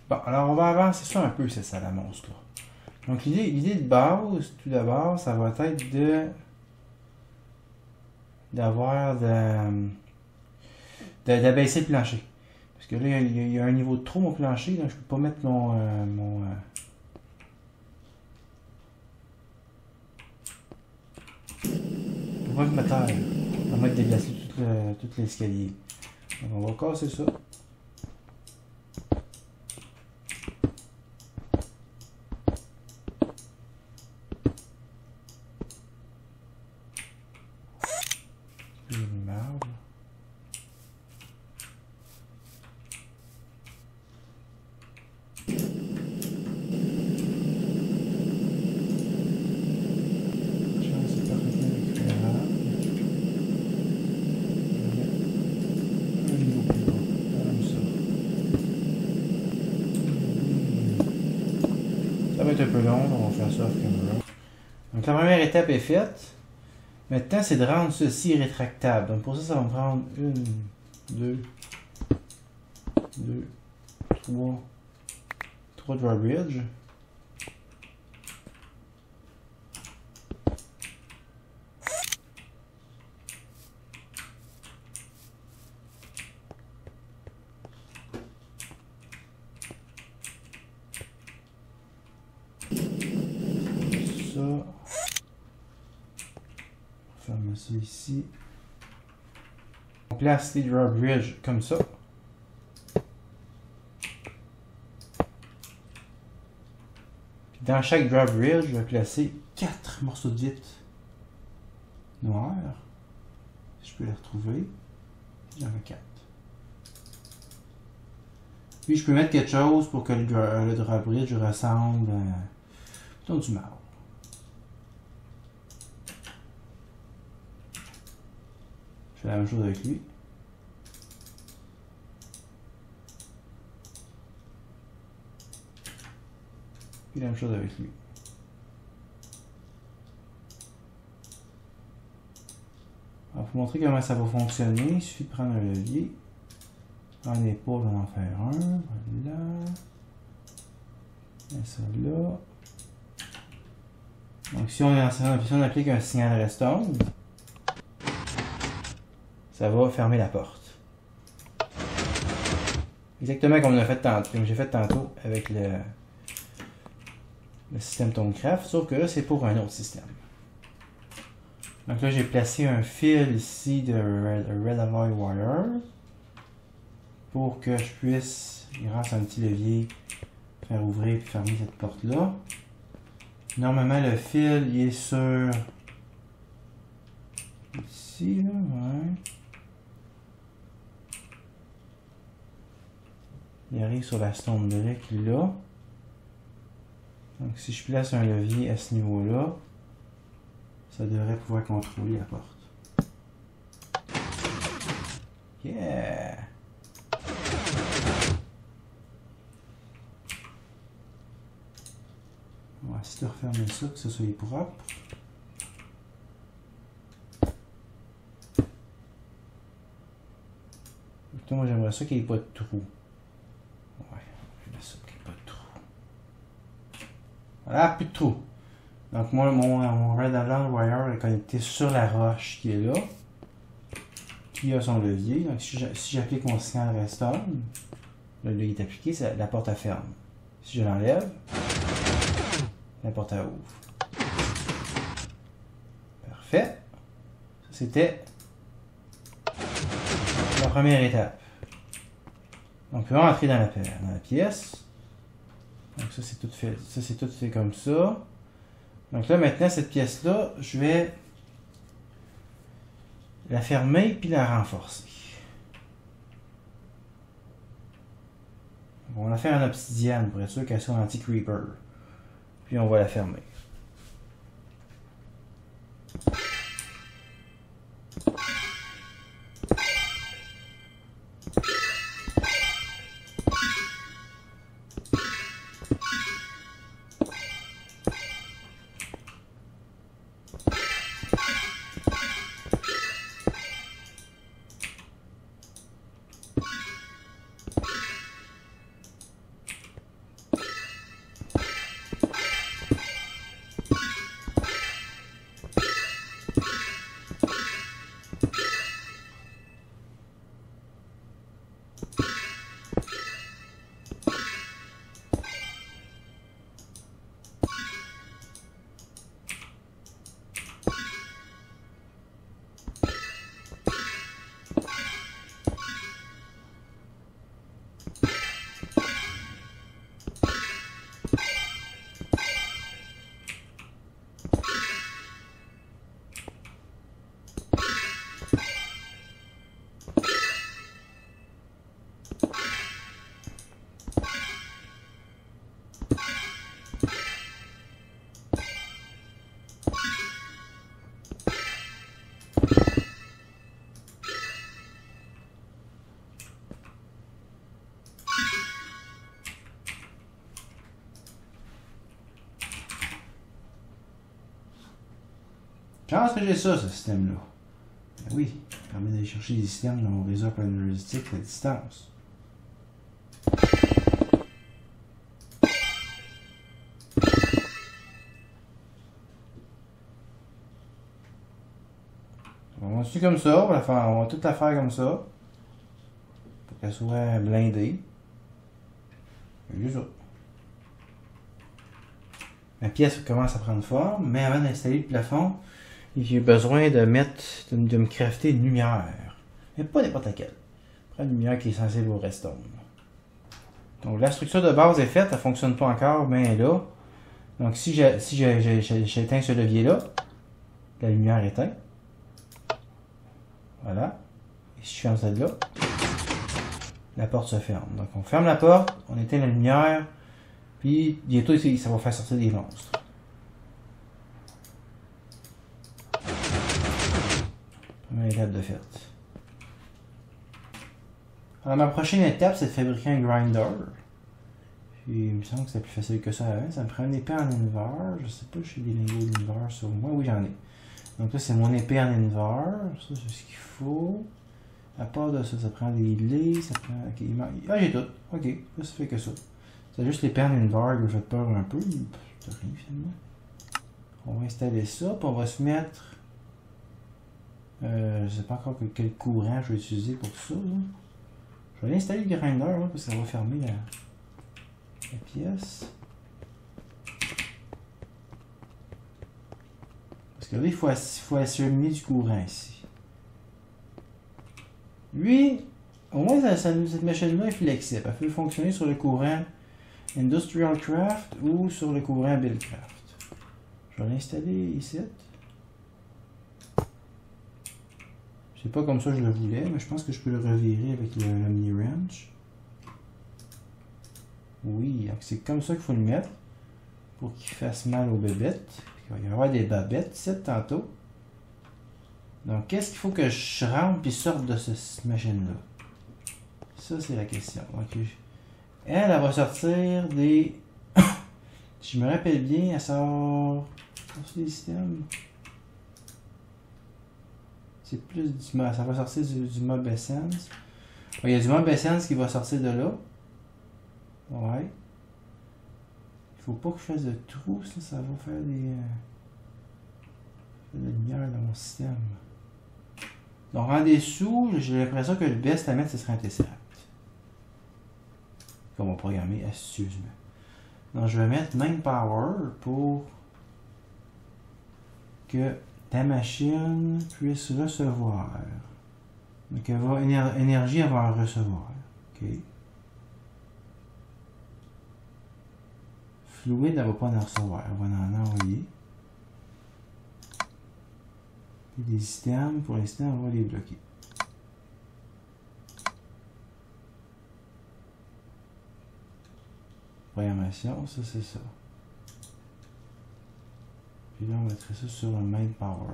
Bon, alors on va avancer ça un peu, cette salle à monstres là. Donc l'idée de base, tout d'abord, ça va être d'abaisser le plancher. Parce que là, il y a un niveau de trop mon plancher, donc je peux pas mettre je peux pas mettre ma terre. On va mettre déplacer tout l'escalier. Donc on va casser ça. Une marbre. Ça va être un peu long, on va faire ça off camera. Donc la première étape est faite. Maintenant, c'est de rendre ceci rétractable. Donc pour ça, ça va me prendre 1, 2, 3 drawbridge. Ferme ça ici. On place les drawbridge comme ça. Puis dans chaque drawbridge, je vais placer 4 morceaux de vitre noirs. Si je peux les retrouver. J'en ai 4. Puis je peux mettre quelque chose pour que le drawbridge ressemble à du marbre. Je fais la même chose avec lui. Puis la même chose avec lui. Alors pour montrer comment ça va fonctionner, il suffit de prendre un levier. Prendre une épaule, on va en faire un. Voilà. Et ça là. Donc si on applique un signal redstone, ça va fermer la porte. Exactement comme j'ai fait tantôt avec le système Thaumecraft, sauf que là c'est pour un autre système. Donc là j'ai placé un fil ici de Red Alloy Wire pour que je puisse, grâce à un petit levier, faire ouvrir et fermer cette porte là. Normalement le fil il est sur ici là, ouais. Il arrive sur la stone brick là. Donc si je place un levier à ce niveau-là, ça devrait pouvoir contrôler la porte. Yeah! On va essayer de refermer ça, que ce soit propre. Moi j'aimerais ça qu'il n'y ait pas de trou. Ouais, j'aimerais ça qu'il n'y ait pas de trou. Voilà, plus de trou. Donc moi, mon Red Alloy Wire est connecté sur la roche qui est là. Qui a son levier. Donc si j'applique mon signal redstone, le levier est appliqué, la porte elle ferme. Si je l'enlève, la porte elle ouvre. Parfait. Ça c'était la première étape. Donc, on peut rentrer dans la pièce. Donc, ça, c'est tout fait. Ça, c'est tout fait comme ça. Donc, là, maintenant, cette pièce-là, je vais la fermer puis la renforcer. On va la faire en obsidienne pour être sûr qu'elle soit anti-creeper. Puis, on va la fermer. Quand est-ce que j'ai ça, ce système-là? Ben oui, ça permet d'aller chercher des systèmes dans mon réseau analytique à distance. On va continuer comme ça, on va tout la faire comme ça. Pour qu'elle soit blindée. C'est juste ça. La pièce commence à prendre forme, mais avant d'installer le plafond, j'ai besoin de me crafter une lumière. Mais pas n'importe laquelle. Prends une lumière qui est sensible au redstone. Donc la structure de base est faite, elle ne fonctionne pas encore, mais elle est là. Donc si j'éteins ce levier-là, la lumière est éteinte. Voilà. Et si je ferme celle-là, la porte se ferme. Donc on ferme la porte, on éteint la lumière, puis bientôt ça va faire sortir des monstres. Première étape de fait. Alors ma prochaine étape, c'est de fabriquer un grinder. Puis, il me semble que c'est plus facile que ça avant. Ça me prend une épée en invar. Je sais pas si j'ai des lingots d'invar sur moi. Oui, j'en ai. Donc là, c'est mon épée en invar. Ça, c'est ce qu'il faut. À part de ça, ça prend des lits. Ça prend... Ok, ah, j'ai tout. Ok, là, ça fait que ça. C'est juste l'épée en invar qui me fait peur un peu. C'est rien, finalement. On va installer ça. Puis on va se mettre... je sais pas encore quel courant je vais utiliser pour ça. Là. Je vais aller installer le grinder là, parce que ça va fermer la pièce. Parce que là, il faut acheminer du courant ici. Lui, au moins, cette machine-là est flexible. Elle peut fonctionner sur le courant Industrial Craft ou sur le courant Buildcraft. Je vais l'installer ici. C'est pas comme ça que je le voulais, mais je pense que je peux le revirer avec le mini wrench. Oui, c'est comme ça qu'il faut le mettre pour qu'il fasse mal aux bébêtes. Il va y avoir des babettes ici tantôt. Donc, qu'est-ce qu'il faut que je rentre et sorte de cette machine-là? Ça, c'est la question. Donc, elle va sortir des... Si je me rappelle bien, elle sort... C'est des systèmes... C'est plus du... Ça va sortir du Mob Essence. Il y a du Mob Essence qui va sortir de là. Ouais. Il faut pas que je fasse de trous, ça va faire des... de la lumière dans mon système. Donc en dessous, j'ai l'impression que le best à mettre, ce serait un Tesseract. Qu'on va programmer astucieusement. Donc je vais mettre Main Power pour que ta machine puisse recevoir. Donc elle va, énergie, elle va en recevoir. OK. Fluide, elle ne va pas en recevoir. Elle va en envoyer. Et des systèmes, pour l'instant, on va les bloquer. Programmation, ça c'est ça. Puis là, on mettrait ça sur le Main Power.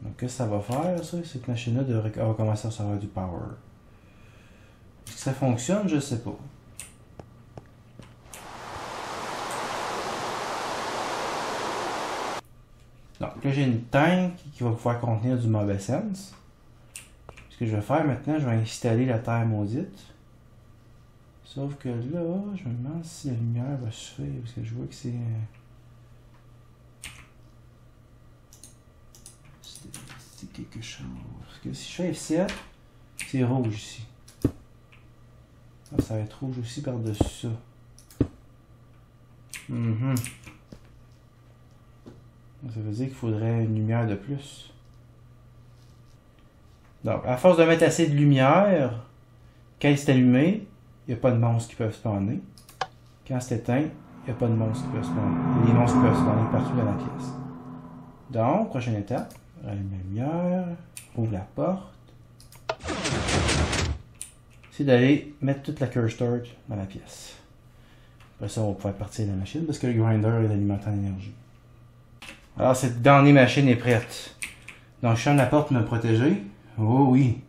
Donc, qu'est-ce que ça va faire, ça? Cette machine-là va commencer à recevoir du power. Est-ce que ça fonctionne? Je ne sais pas. Donc, là, j'ai une tank qui va pouvoir contenir du Mob Essence. Ce que je vais faire maintenant, je vais installer la terre maudite. Sauf que là, je me demande si la lumière va suffire, parce que je vois que c'est... c'est quelque chose. Parce que si je fais F7, c'est rouge ici. Ah, ça va être rouge aussi par-dessus ça. Ça veut dire qu'il faudrait une lumière de plus. Donc, à force de mettre assez de lumière, quand il s'est allumé, il n'y a pas de monstres qui peuvent spawner. Quand c'est éteint, il n'y a pas de monstres qui peuvent spawner. Les monstres peuvent spawner partout dans la pièce. Donc, prochaine étape, rallume la lumière, ouvre la porte. C'est d'aller mettre toute la curse torch dans la pièce. Après ça, on va pouvoir partir de la machine parce que le grinder est alimenté en énergie. Alors, cette dernière machine est prête. Donc, je ferme la porte pour me protéger. Oh oui.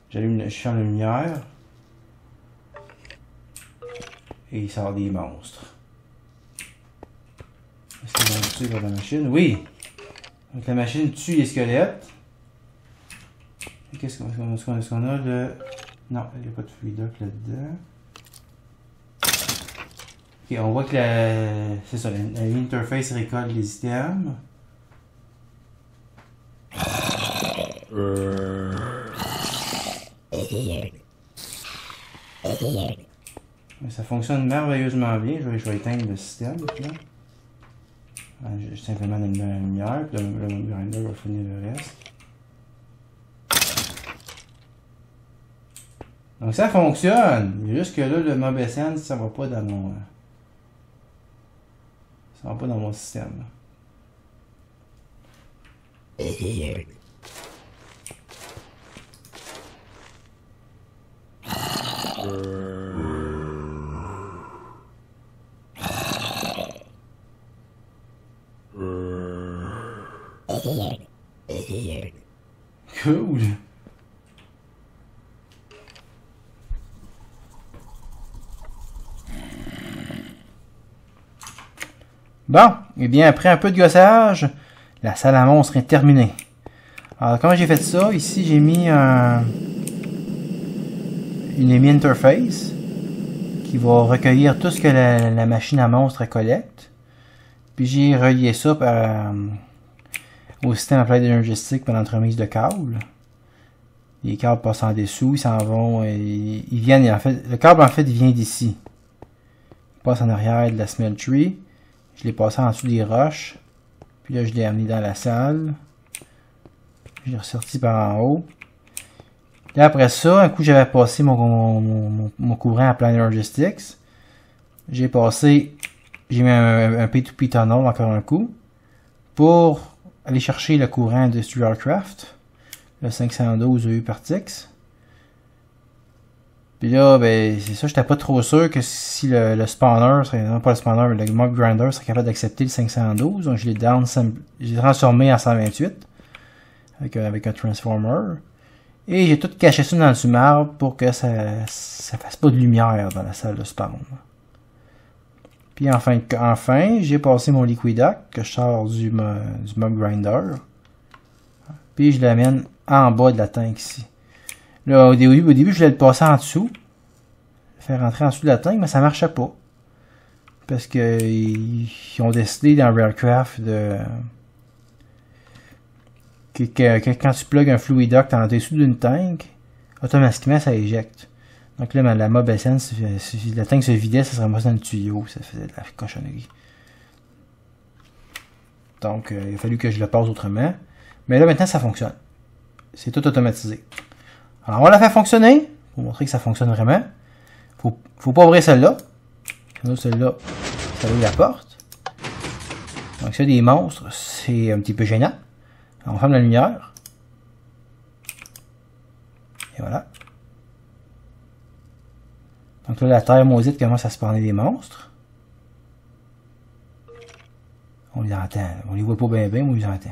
Je ferme la lumière. Et il sort des monstres. Est-ce qu'ils vont tuer par la machine? Oui! Donc la machine tue les squelettes. Qu'est-ce qu'on a? Non, il n'y a pas de fluide là-dedans. Ok, on voit que c'est ça, l'interface récolte les items. Mais ça fonctionne merveilleusement bien. Je vais éteindre le système. Je simplement allumer la lumière, puis le grinder va finir le reste. Donc ça fonctionne. Mais juste que là, le Mob Essence, ça va pas dans mon. Ça va pas dans mon système. Cool. Bon, et bien après un peu de gossage, la salle à monstres est terminée. Alors comment j'ai fait ça? Ici j'ai mis une EMI interface qui va recueillir tout ce que la machine à monstres collecte. Puis j'ai relié ça au système Applied Energy Stick par l'entremise de câbles. Les câbles passent en dessous, ils s'en vont, ils viennent, en fait, le câble en fait il vient d'ici. Il passe en arrière de la smeltery. Je l'ai passé en dessous des roches. Puis là je l'ai amené dans la salle. Je l'ai ressorti par en haut. Et après ça, un coup j'avais passé mon courant à Applied Energy Sticks. J'ai mis un P2P tunnel encore un coup. Pour aller chercher le courant de StreetArtCraft, le 512 EU par Tix. Puis là, ben, c'est ça, j'étais pas trop sûr que si le spawner, non pas le spawner, mais le mob grinder serait capable d'accepter le 512. Donc je l'ai transformé en 128 avec un transformer. Et j'ai tout caché ça dans le sous-marbre pour que ça fasse pas de lumière dans la salle de spawn. Puis enfin, j'ai passé mon Liquiduct que je sors du mob grinder. Puis je l'amène en bas de la tank ici. Là, au début, je voulais le passer en dessous. Le faire rentrer en dessous de la tank, mais ça marchait pas. Parce que ils ont décidé dans Rarecraft que quand tu plugues un fluiduct en dessous d'une tank, automatiquement ça éjecte. Donc là, la Mob Essence, si la tank se vidait, ça se ramassait dans le tuyau. Ça faisait de la cochonnerie. Donc, il a fallu que je le passe autrement. Mais là, maintenant, ça fonctionne. C'est tout automatisé. Alors, on l'a fait fonctionner. Pour montrer que ça fonctionne vraiment. Faut pas ouvrir celle-là. Celle-là, ça ouvre la porte. Donc, s'il y a des monstres, c'est un petit peu gênant. Alors, on ferme la lumière. Et voilà. Donc là, la terre maudite commence à spawner des monstres. On les entend. On les voit pas bien, mais on les entend.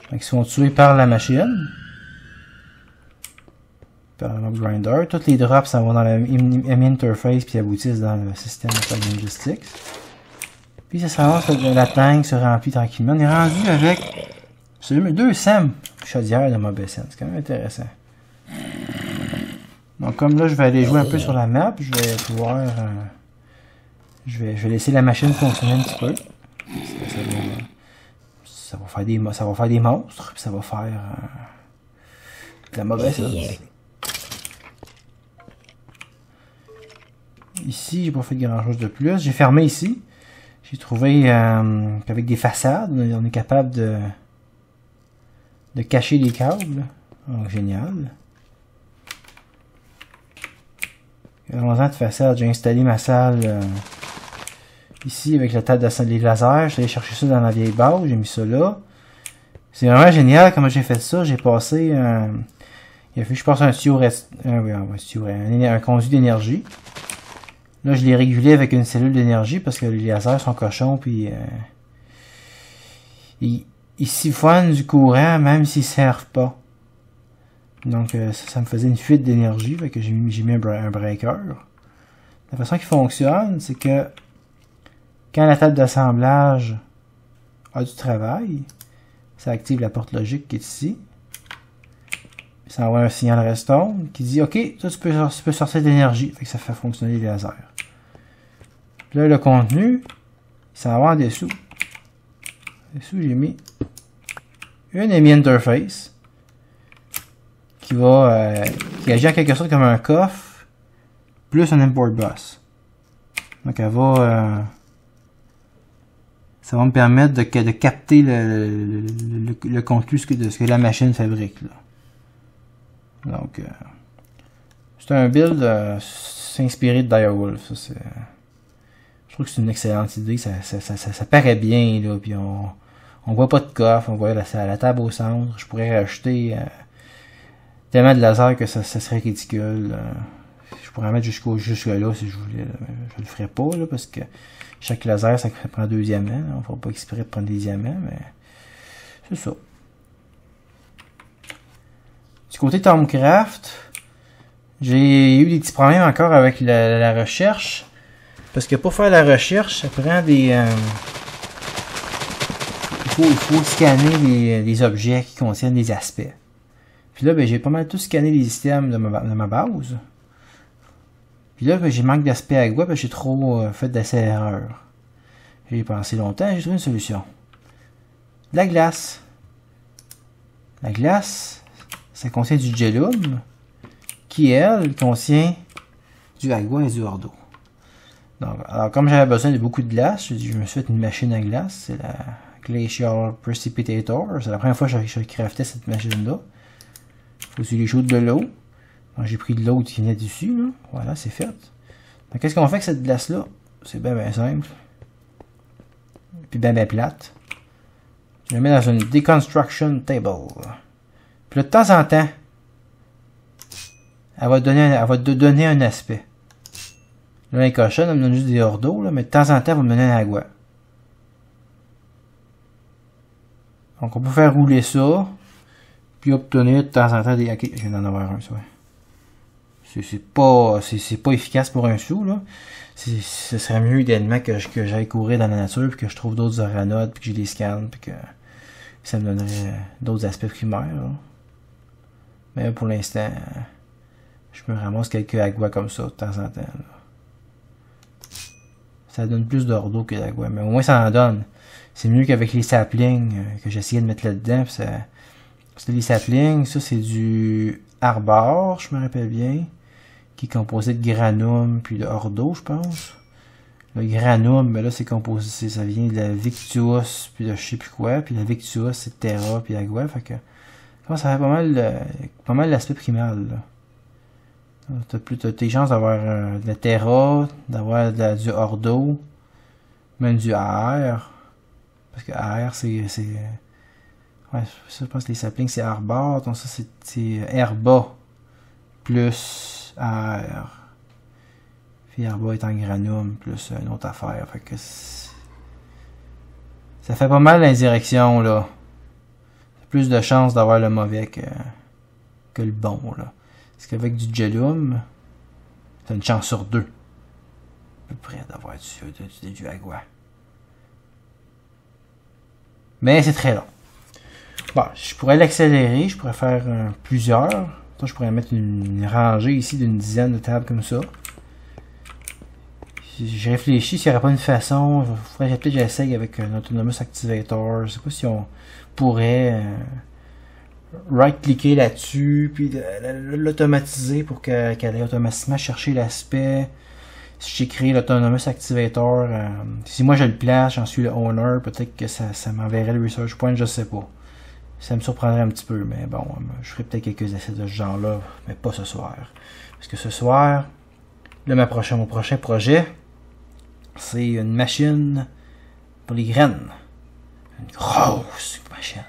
Donc, ils sont tués par la machine. Par le mob grinder. Toutes les drops s'en vont dans la EMI interface puis aboutissent dans le système Applied Energy Sticks. Puis ça s'avance, la tank se remplit tranquillement. On est rendu avec 200 chaudières de Mob Essence. C'est quand même intéressant. Donc comme là je vais aller jouer un peu sur la map, je vais pouvoir je vais laisser la machine fonctionner un petit peu. Ça va faire des monstres, puis ça va faire de la Mob Essence. Ici, j'ai pas fait grand chose de plus. J'ai fermé ici. J'ai trouvé qu'avec des façades, on est capable de cacher les câbles. Donc, génial. Allons-en de façade. J'ai installé ma salle Ici, avec la table des lasers, je suis allé chercher ça dans la vieille base, j'ai mis ça là. C'est vraiment génial comment j'ai fait ça. J'ai passé il a fallu que je passe un tuyau un conduit d'énergie. Là, je l'ai régulé avec une cellule d'énergie parce que les lasers sont cochons puis ils siphonnent du courant même s'ils ne servent pas. Donc ça me faisait une fuite d'énergie, fait que j'ai mis un breaker. La façon qu'il fonctionne, c'est que quand la table d'assemblage a du travail, ça active la porte logique qui est ici. Ça envoie un signal redstone qui dit OK, toi tu peux sortir de l'énergie. Fait que ça fait fonctionner les lasers. Là, le contenu, il s'en va en dessous. En dessous, j'ai mis une EMI interface qui agit en quelque sorte comme un coffre plus un import bus. Donc elle va ça va me permettre de capter le contenu de ce que la machine fabrique là. Donc c'est un build s'inspirer de Direwolf. Je trouve que c'est une excellente idée, ça paraît bien là, puis on voit pas de coffre, on voit la table au centre. Je pourrais rajouter tellement de lasers que ça serait ridicule. Je pourrais mettre jusque là si je voulais. Je le ferais pas là, parce que chaque laser ça prend 2 diamants. On ne fera pas exprès de prendre des diamants, mais c'est ça. Du côté Thaumcraft, j'ai eu des petits problèmes encore avec la recherche. Parce que pour faire la recherche, ça prend des... il faut scanner les objets qui contiennent des aspects. Puis là, ben, j'ai pas mal tout scanné les systèmes de ma base. Puis là, ben, j'ai manque d'aspect agua, parce que j'ai trop fait d'essais erreurs. J'ai pensé longtemps, j'ai trouvé une solution. De la glace. La glace, ça contient du gélum, qui, elle, contient du agua et du ordo. Donc, alors, comme j'avais besoin de beaucoup de glace, je me suis fait une machine à glace. C'est la Glacial Precipitator. C'est la première fois que je craftais cette machine-là. Il faut aussi les chaudes de l'eau. Donc, j'ai pris de l'eau qui venait dessus. Là. Voilà, c'est fait. Donc, qu'est-ce qu'on fait avec cette glace-là? C'est bien simple. Puis bien plate. Je la mets dans une Deconstruction Table. Puis là, de temps en temps, elle va te donner un aspect. Là, les cochons, elle me donne juste des ordos, là, mais de temps en temps, elle va me donner un agua. Donc, on peut faire rouler ça, puis obtenir de temps en temps des... Ok, je viens d'en avoir un, ça. C'est pas efficace pour un sou, là. Ce serait mieux, idéalement, que j'aille courir dans la nature, puis que je trouve d'autres oranodes, puis que je les scanne, puis que ça me donnerait d'autres aspects primaires, là. Mais pour l'instant, je me ramasse quelques agua comme ça, de temps en temps, là. Ça donne plus d'ordo que d'agua, mais au moins ça en donne. C'est mieux qu'avec les saplings que j'essayais de mettre là-dedans. C'était les saplings, ça c'est du arbor, je me rappelle bien, qui est composé de granum puis de ordo, je pense. Le granum, ben là c'est composé, ça vient de la victuos puis de je sais plus quoi, puis la victuos c'est terra puis agua, fait que ça fait pas mal l'aspect primal là. T'as tes chances d'avoir de la terra, d'avoir du ordo, même du AR. Parce que AR c'est ouais, je pense que les saplings c'est arbor, donc ça c'est herba plus AR. Puis herba est en granum plus une autre affaire. Fait que ça fait pas mal l'indirection là. Plus de chances d'avoir le mauvais que le bon là. Parce qu'avec du gélum, t'as une chance sur 2. À peu près d'avoir du agua. Mais c'est très long. Bon, je pourrais l'accélérer, je pourrais faire plusieurs. Je pourrais mettre une rangée ici d'une dizaine de tables comme ça. J'ai réfléchi s'il n'y aurait pas une façon. Peut-être que j'essaye avec un Autonomous Activator. Je sais pas si on pourrait right-cliquer là-dessus, puis l'automatiser pour qu'elle aille automatiquement chercher l'aspect. Si j'ai créé l'Autonomous Activator, si moi je le place, j'en suis le owner, peut-être que ça m'enverrait le research point, je sais pas. Ça me surprendrait un petit peu, mais bon, je ferai peut-être quelques essais de ce genre-là, mais pas ce soir. Parce que ce soir, là, mon prochain projet, C'est une machine pour les graines. Une grosse machine.